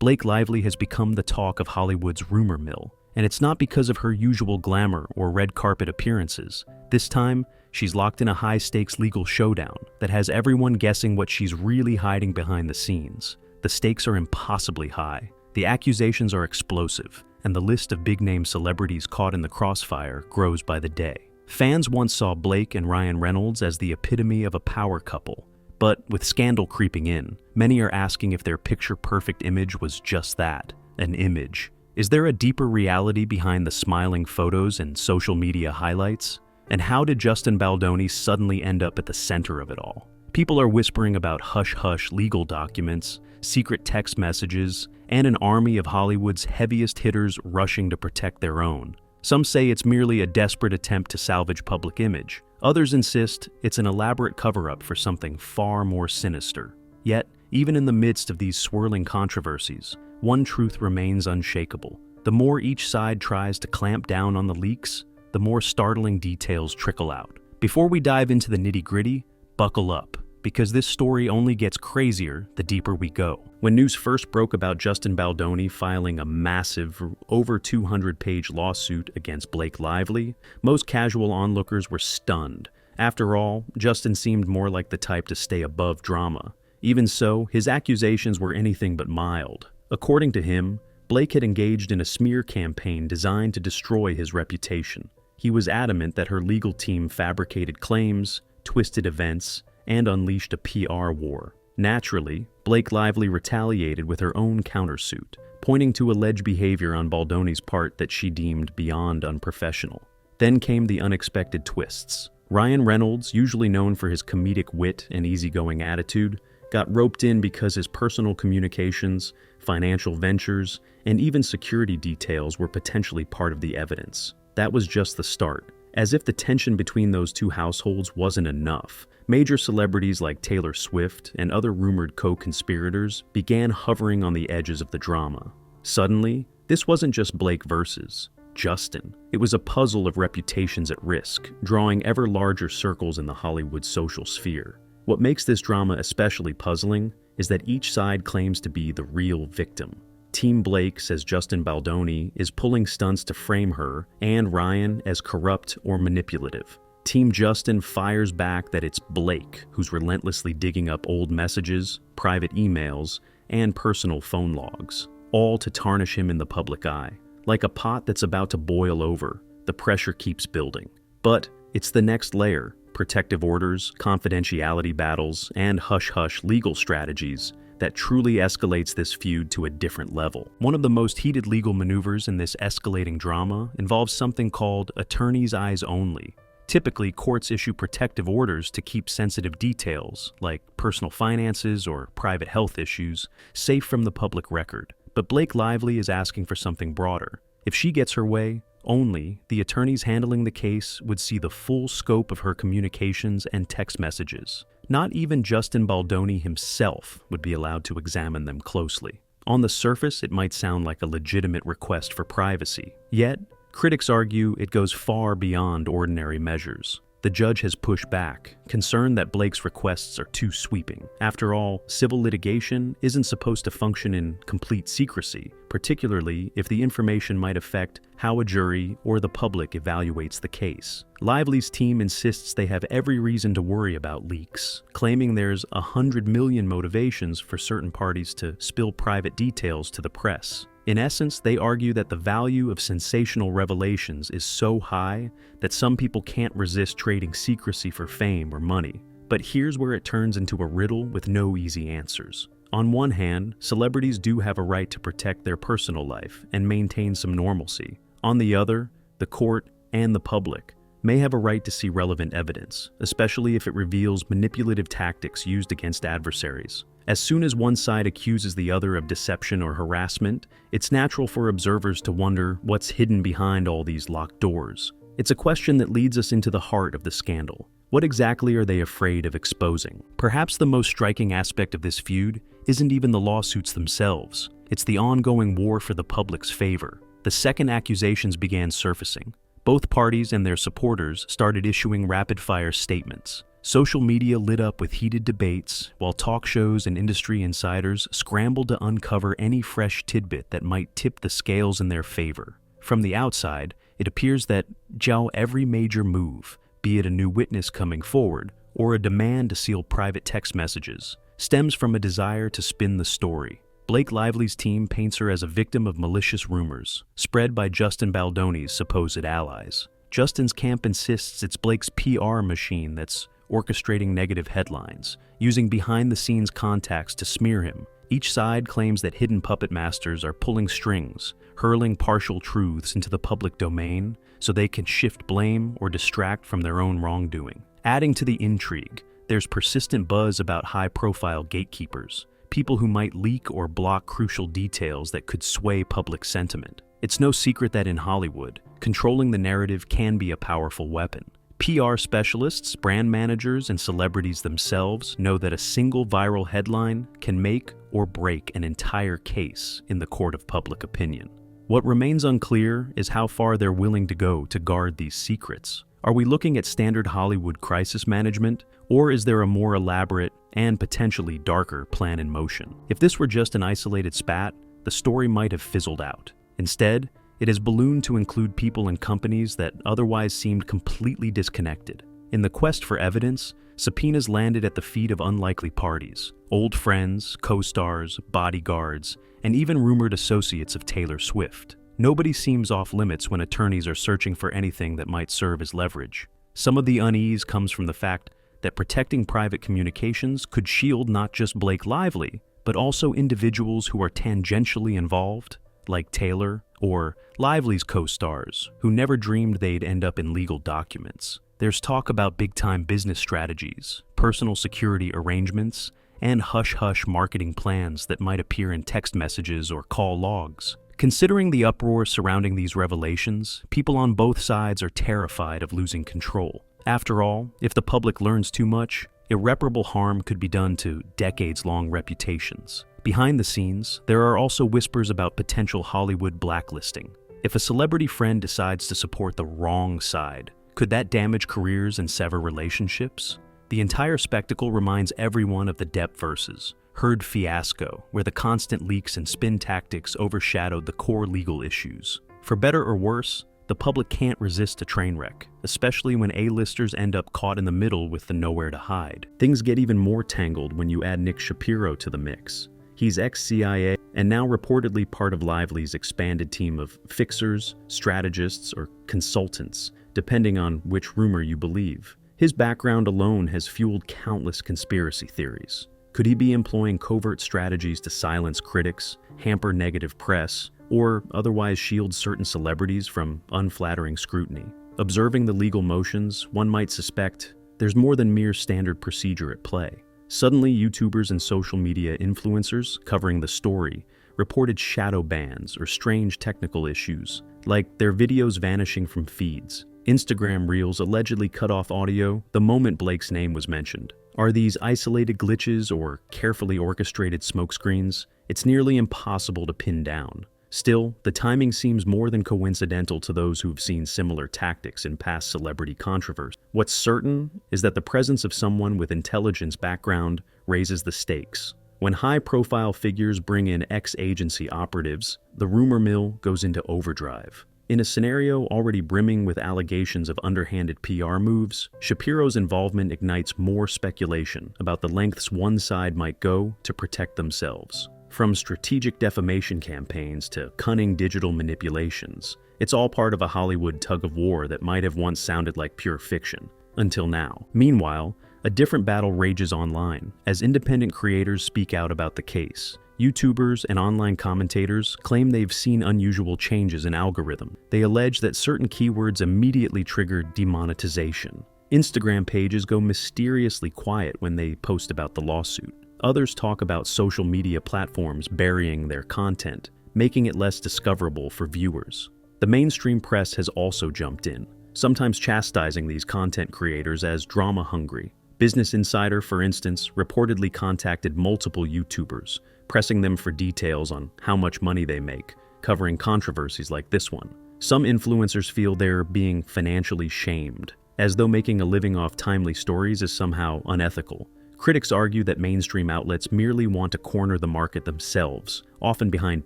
Blake Lively has become the talk of Hollywood's rumor mill, and it's not because of her usual glamour or red carpet appearances. This time, she's locked in a high-stakes legal showdown that has everyone guessing what she's really hiding behind the scenes. The stakes are impossibly high, the accusations are explosive, and the list of big-name celebrities caught in the crossfire grows by the day. Fans once saw Blake and Ryan Reynolds as the epitome of a power couple, but with scandal creeping in, many are asking if their picture-perfect image was just that, an image. Is there a deeper reality behind the smiling photos and social media highlights? And how did Justin Baldoni suddenly end up at the center of it all? People are whispering about hush-hush legal documents, secret text messages, and an army of Hollywood's heaviest hitters rushing to protect their own. Some say it's merely a desperate attempt to salvage public image. Others insist it's an elaborate cover-up for something far more sinister. Yet, even in the midst of these swirling controversies, one truth remains unshakable. The more each side tries to clamp down on the leaks, the more startling details trickle out. Before we dive into the nitty-gritty, buckle up, because this story only gets crazier the deeper we go. When news first broke about Justin Baldoni filing a massive, over 200-page lawsuit against Blake Lively, most casual onlookers were stunned. After all, Justin seemed more like the type to stay above drama. Even so, his accusations were anything but mild. According to him, Blake had engaged in a smear campaign designed to destroy his reputation. He was adamant that her legal team fabricated claims, twisted events, and unleashed a PR war. Naturally, Blake Lively retaliated with her own countersuit, pointing to alleged behavior on Baldoni's part that she deemed beyond unprofessional. Then came the unexpected twists. Ryan Reynolds, usually known for his comedic wit and easygoing attitude, got roped in because his personal communications, financial ventures, and even security details were potentially part of the evidence. That was just the start. As if the tension between those two households wasn't enough, major celebrities like Taylor Swift and other rumored co-conspirators began hovering on the edges of the drama. Suddenly, this wasn't just Blake versus Justin. It was a puzzle of reputations at risk, drawing ever larger circles in the Hollywood social sphere. What makes this drama especially puzzling is that each side claims to be the real victim. Team Blake says Justin Baldoni is pulling stunts to frame her and Ryan as corrupt or manipulative. Team Justin fires back that it's Blake who's relentlessly digging up old messages, private emails, and personal phone logs, all to tarnish him in the public eye. Like a pot that's about to boil over, the pressure keeps building. But it's the next layer: protective orders, confidentiality battles, and hush-hush legal strategies that truly escalates this feud to a different level. One of the most heated legal maneuvers in this escalating drama involves something called attorney's eyes only. Typically, courts issue protective orders to keep sensitive details, like personal finances or private health issues, safe from the public record. But Blake Lively is asking for something broader. If she gets her way, only the attorneys handling the case would see the full scope of her communications and text messages. Not even Justin Baldoni himself would be allowed to examine them closely. On the surface, it might sound like a legitimate request for privacy. Yet, critics argue it goes far beyond ordinary measures. The judge has pushed back, concerned that Blake's requests are too sweeping. After all, civil litigation isn't supposed to function in complete secrecy, particularly if the information might affect how a jury or the public evaluates the case. Lively's team insists they have every reason to worry about leaks, claiming there's 100 million motivations for certain parties to spill private details to the press. In essence, they argue that the value of sensational revelations is so high that some people can't resist trading secrecy for fame or money. But here's where it turns into a riddle with no easy answers. On one hand, celebrities do have a right to protect their personal life and maintain some normalcy. On the other, the court and the public may have a right to see relevant evidence, especially if it reveals manipulative tactics used against adversaries. As soon as one side accuses the other of deception or harassment, it's natural for observers to wonder what's hidden behind all these locked doors. It's a question that leads us into the heart of the scandal. What exactly are they afraid of exposing? Perhaps the most striking aspect of this feud isn't even the lawsuits themselves. It's the ongoing war for the public's favor. The second accusations began surfacing, both parties and their supporters started issuing rapid-fire statements. Social media lit up with heated debates, while talk shows and industry insiders scrambled to uncover any fresh tidbit that might tip the scales in their favor. From the outside, it appears that Zhao every major move, be it a new witness coming forward or a demand to seal private text messages, stems from a desire to spin the story. Blake Lively's team paints her as a victim of malicious rumors, spread by Justin Baldoni's supposed allies. Justin's camp insists it's Blake's PR machine that's orchestrating negative headlines, using behind-the-scenes contacts to smear him. Each side claims that hidden puppet masters are pulling strings, hurling partial truths into the public domain so they can shift blame or distract from their own wrongdoing. Adding to the intrigue, there's persistent buzz about high-profile gatekeepers, people who might leak or block crucial details that could sway public sentiment. It's no secret that in Hollywood, controlling the narrative can be a powerful weapon. PR specialists, brand managers, and celebrities themselves know that a single viral headline can make or break an entire case in the court of public opinion. What remains unclear is how far they're willing to go to guard these secrets. Are we looking at standard Hollywood crisis management, or is there a more elaborate and potentially darker plan in motion? If this were just an isolated spat, the story might have fizzled out. Instead, it has ballooned to include people and companies that otherwise seemed completely disconnected. In the quest for evidence, subpoenas landed at the feet of unlikely parties, old friends, co-stars, bodyguards, and even rumored associates of Taylor Swift. Nobody seems off limits when attorneys are searching for anything that might serve as leverage. Some of the unease comes from the fact that protecting private communications could shield not just Blake Lively, but also individuals who are tangentially involved, like Taylor or Lively's co-stars, who never dreamed they'd end up in legal documents. There's talk about big-time business strategies, personal security arrangements, and hush-hush marketing plans that might appear in text messages or call logs. Considering the uproar surrounding these revelations, people on both sides are terrified of losing control. After all, if the public learns too much, irreparable harm could be done to decades-long reputations. Behind the scenes, there are also whispers about potential Hollywood blacklisting. If a celebrity friend decides to support the wrong side, could that damage careers and sever relationships? The entire spectacle reminds everyone of the Depp versus Heard fiasco, where the constant leaks and spin tactics overshadowed the core legal issues. For better or worse, the public can't resist a train wreck, especially when A-listers end up caught in the middle with the nowhere to hide. Things get even more tangled when you add Nick Shapiro to the mix. He's ex-CIA and now reportedly part of Lively's expanded team of fixers, strategists, or consultants, depending on which rumor you believe. His background alone has fueled countless conspiracy theories. Could he be employing covert strategies to silence critics, hamper negative press, or otherwise shield certain celebrities from unflattering scrutiny? Observing the legal motions, one might suspect there's more than mere standard procedure at play. Suddenly, YouTubers and social media influencers covering the story reported shadow bans or strange technical issues, like their videos vanishing from feeds. Instagram Reels allegedly cut off audio the moment Blake's name was mentioned. Are these isolated glitches or carefully orchestrated smokescreens? It's nearly impossible to pin down. Still, the timing seems more than coincidental to those who've seen similar tactics in past celebrity controversies. What's certain is that the presence of someone with intelligence background raises the stakes. When high-profile figures bring in ex-agency operatives, the rumor mill goes into overdrive. In a scenario already brimming with allegations of underhanded PR moves, Shapiro's involvement ignites more speculation about the lengths one side might go to protect themselves. From strategic defamation campaigns to cunning digital manipulations, it's all part of a Hollywood tug-of-war that might have once sounded like pure fiction, until now. Meanwhile, a different battle rages online, as independent creators speak out about the case. YouTubers and online commentators claim they've seen unusual changes in algorithm. They allege that certain keywords immediately trigger demonetization. Instagram pages go mysteriously quiet when they post about the lawsuit. Others talk about social media platforms burying their content, making it less discoverable for viewers. The mainstream press has also jumped in, sometimes chastising these content creators as drama-hungry. Business Insider, for instance, reportedly contacted multiple YouTubers, pressing them for details on how much money they make, covering controversies like this one. Some influencers feel they're being financially shamed, as though making a living off timely stories is somehow unethical. Critics argue that mainstream outlets merely want to corner the market themselves, often behind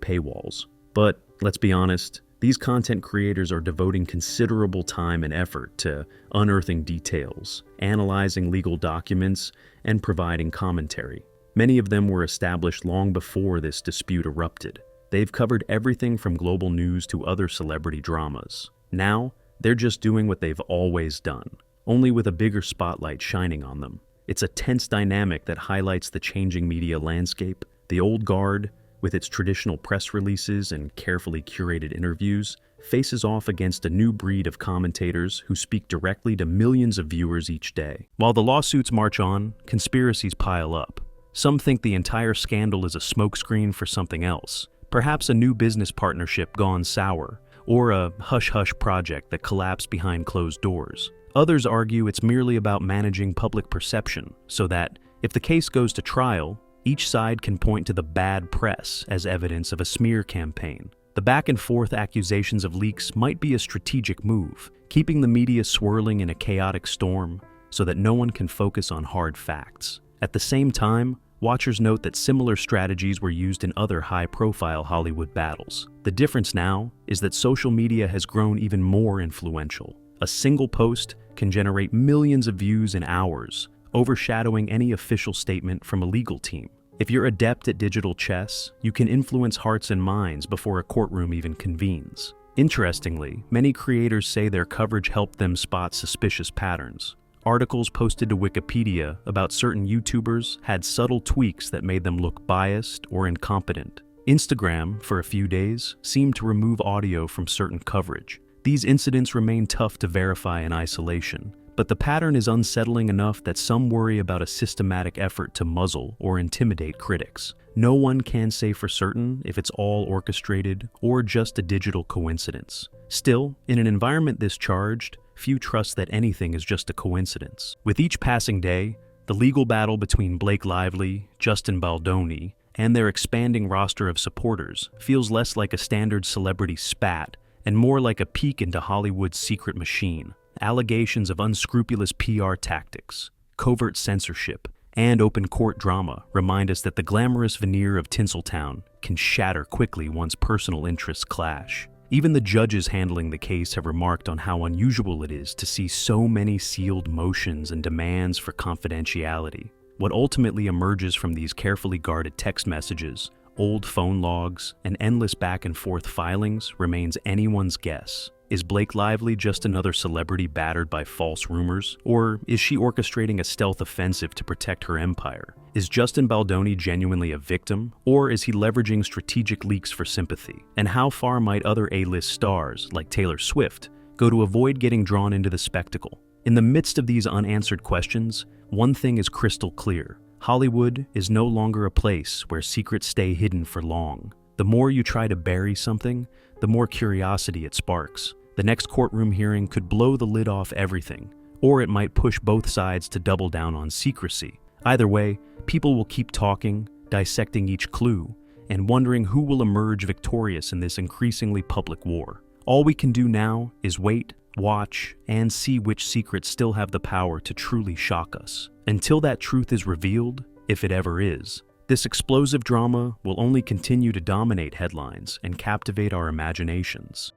paywalls. But let's be honest, these content creators are devoting considerable time and effort to unearthing details, analyzing legal documents, and providing commentary. Many of them were established long before this dispute erupted. They've covered everything from global news to other celebrity dramas. Now, they're just doing what they've always done, only with a bigger spotlight shining on them. It's a tense dynamic that highlights the changing media landscape. The old guard, with its traditional press releases and carefully curated interviews, faces off against a new breed of commentators who speak directly to millions of viewers each day. While the lawsuits march on, conspiracies pile up. Some think the entire scandal is a smokescreen for something else, perhaps a new business partnership gone sour, or a hush-hush project that collapsed behind closed doors. Others argue it's merely about managing public perception, so that, if the case goes to trial, each side can point to the bad press as evidence of a smear campaign. The back-and-forth accusations of leaks might be a strategic move, keeping the media swirling in a chaotic storm so that no one can focus on hard facts. At the same time, watchers note that similar strategies were used in other high-profile Hollywood battles. The difference now is that social media has grown even more influential. A single post can generate millions of views in hours, overshadowing any official statement from a legal team. If you're adept at digital chess, you can influence hearts and minds before a courtroom even convenes. Interestingly, many creators say their coverage helped them spot suspicious patterns. Articles posted to Wikipedia about certain YouTubers had subtle tweaks that made them look biased or incompetent. Instagram, for a few days, seemed to remove audio from certain coverage. These incidents remain tough to verify in isolation, but the pattern is unsettling enough that some worry about a systematic effort to muzzle or intimidate critics. No one can say for certain if it's all orchestrated or just a digital coincidence. Still, in an environment this charged, few trust that anything is just a coincidence. With each passing day, the legal battle between Blake Lively, Justin Baldoni, and their expanding roster of supporters feels less like a standard celebrity spat and more like a peek into Hollywood's secret machine. Allegations of unscrupulous PR tactics, covert censorship, and open court drama remind us that the glamorous veneer of Tinseltown can shatter quickly once personal interests clash. Even the judges handling the case have remarked on how unusual it is to see so many sealed motions and demands for confidentiality. What ultimately emerges from these carefully guarded text messages, old phone logs, and endless back-and-forth filings remains anyone's guess. Is Blake Lively just another celebrity battered by false rumors? Or is she orchestrating a stealth offensive to protect her empire? Is Justin Baldoni genuinely a victim? Or is he leveraging strategic leaks for sympathy? And how far might other A-list stars, like Taylor Swift, go to avoid getting drawn into the spectacle? In the midst of these unanswered questions, one thing is crystal clear. Hollywood is no longer a place where secrets stay hidden for long. The more you try to bury something, the more curiosity it sparks. The next courtroom hearing could blow the lid off everything, or it might push both sides to double down on secrecy. Either way, people will keep talking, dissecting each clue, and wondering who will emerge victorious in this increasingly public war. All we can do now is wait, watch, and see which secrets still have the power to truly shock us. Until that truth is revealed, if it ever is, this explosive drama will only continue to dominate headlines and captivate our imaginations.